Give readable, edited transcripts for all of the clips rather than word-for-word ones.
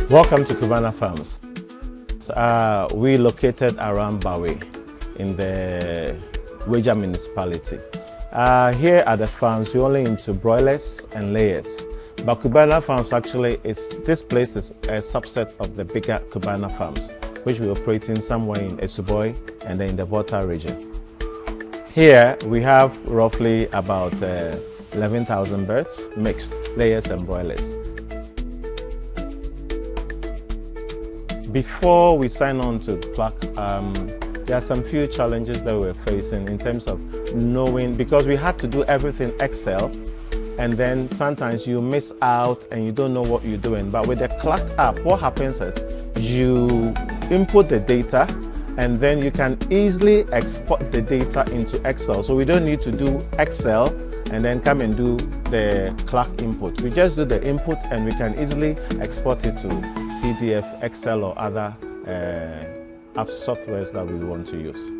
Welcome to Cubana Farms. We located around Bawe in the Weja municipality. Here at the farms, we're only into broilers and layers. But Cubana Farms actually, this place is a subset of the bigger Cubana Farms, which we operate in somewhere in Esuboi and then in the Volta region. Here we have roughly about 11,000 birds, mixed layers and broilers. Before we sign on to Cluck, there are some few challenges that we're facing in terms of knowing, because we had to do everything Excel, and then sometimes you miss out and you don't know what you're doing. But with the Cluck app, what happens is you input the data and then you can easily export the data into Excel. So we don't need to do Excel and then come and do the Cluck input. We just do the input and we can easily export it to PDF, Excel or other app softwares that we want to use.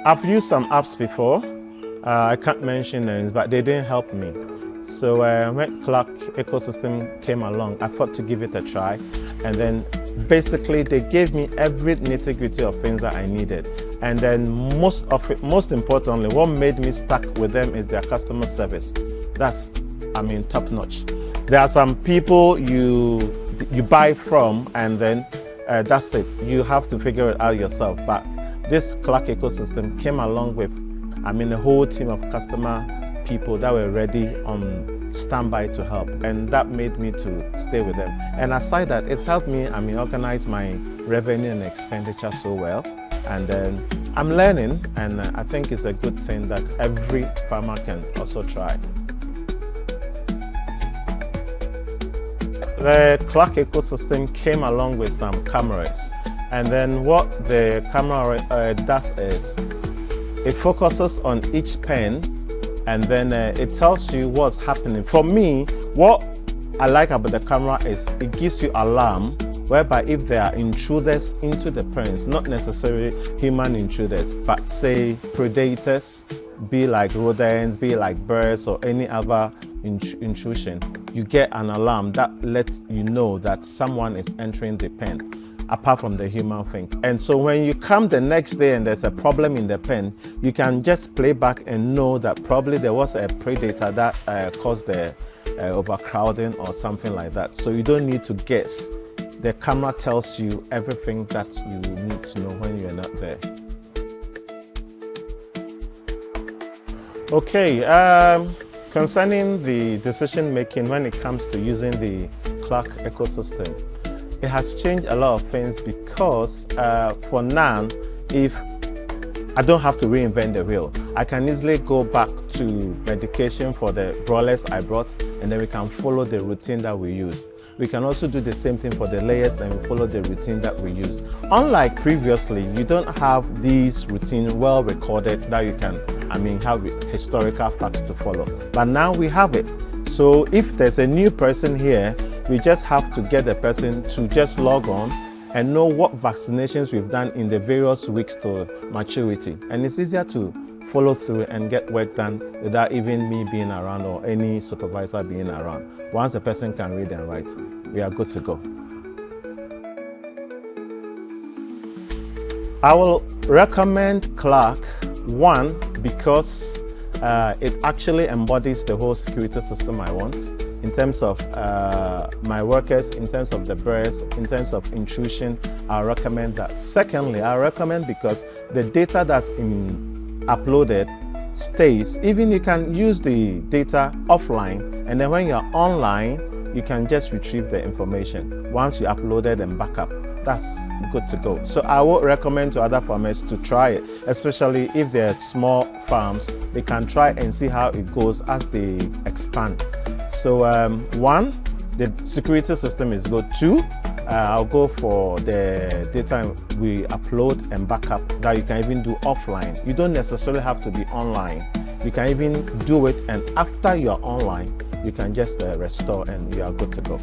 I've used some apps before. I can't mention names, but they didn't help me. So when Cluck ecosystem came along, I thought to give it a try. And then basically they gave me every nitty-gritty of things that I needed. And then most importantly, what made me stuck with them is their customer service. That's, top notch. There are some people you buy from and then that's it. You have to figure it out yourself. But this Cluck ecosystem came along with, a whole team of customer people that were ready on standby to help. And that made me to stay with them. And aside that, it's helped me, organize my revenue and expenditure so well. And then I'm learning, and I think it's a good thing that every farmer can also try. The Cluck ecosystem came along with some cameras, and then what the camera does is it focuses on each pen, and then it tells you what's happening. For me, what I like about the camera is it gives you alarm, whereby if there are intruders into the pens, not necessarily human intruders, but say predators, be like rodents, be like birds or any other intrusion, you get an alarm that lets you know that someone is entering the pen, apart from the human thing. And so when you come the next day and there's a problem in the pen, you can just play back and know that probably there was a predator that caused the overcrowding or something like that. So you don't need to guess. The camera tells you everything that you need to know when you're not there. Okay, concerning the decision making when it comes to using the Cluck ecosystem, it has changed a lot of things because for now, if I don't have to reinvent the wheel, I can easily go back to medication for the broilers I brought, and then we can follow the routine that we used. We can also do the same thing for the layers and we follow the routine that we used. Unlike previously, you don't have these routines well recorded that you can, have historical facts to follow. But now we have it. So if there's a new person here, we just have to get the person to just log on and know what vaccinations we've done in the various weeks to maturity. And it's easier to follow through and get work done without even me being around or any supervisor being around. Once the person can read and write, we are good to go. I will recommend Cluck, one, because it actually embodies the whole security system I want in terms of my workers, in terms of the birds, in terms of intrusion. I recommend that. Secondly, I recommend because the data that's uploaded stays. Even you can use the data offline, and then when you're online, you can just retrieve the information. Once you upload it and back up, that's good to go. So I would recommend to other farmers to try it, especially if they're small farms. They can try and see how it goes as they expand. So one, the security system is good. Two, I'll go for the data we upload and backup that you can even do offline. You don't necessarily have to be online. You can even do it, and after you're online, you can just restore and you are good to go.